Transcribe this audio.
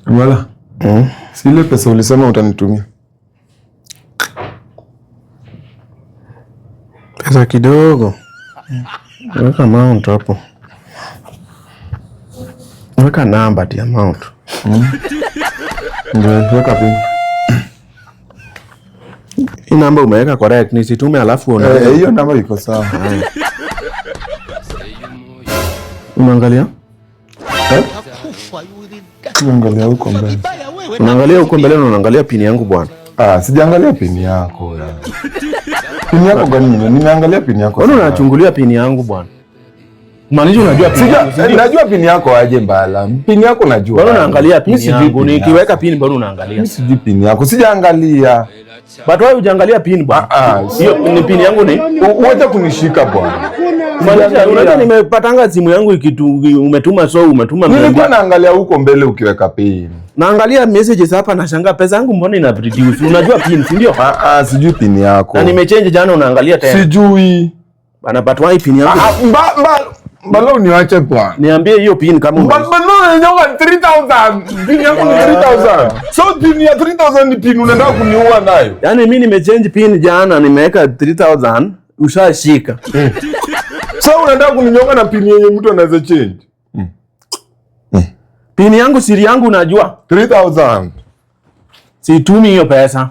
Wala. Si ile pesa ulisema utanitumia. Pesa kidogo. Weka amount hapo. Weka namba ti amount. Ndio, weka pin. Hii namba umeweka correct, nisitume alafu una. Hiyo namba iko sawa. Unaangalia? Unaangalia huko mbele. Unaangalia huko mbele na unaangalia pin yangu bwana. Sijaangalia pin yako ya. Pin yako gani? Nimeangalia pin yako. Wewe unachungulia pin yangu bwana. Maanisha unajua pin yangu. Najua pin yako aje mbala. Pin yako najua. Wewe unaangalia pin yangu. Nikiweka pin bado unaangalia. Mimi sijui pin yako. Sijaangalia. But wewe hujaangalia pin bwana. Hiyo ni pin yangu ni. Uache kunishika bwana. Unajua nimepatanga simu yangu umetuma umetuma mimi. Nilikuwa naangalia huko mbele ukiweka pin. Naangalia messages hapa nashangaa pesa yangu mbona ina reduce. Unajua pin si ndio? Sijui pin yako. Na nimechange jana unaangalia tena. Sijui. Bana but why pin yangu? Mbona uniache bwana. Niambie hiyo pin kama mbona unanyoka 3000. Pin yako ni 3000. So pin ya 3000 ni pin unaenda kuniua nayo. Yaani mimi nimechange pin jana nimeweka 3000 ushashika. So unaenda kuninyonga na pin yenye mtu anaweza change. Pin yangu siri yangu unajua 3000. Situmi hiyo pesa.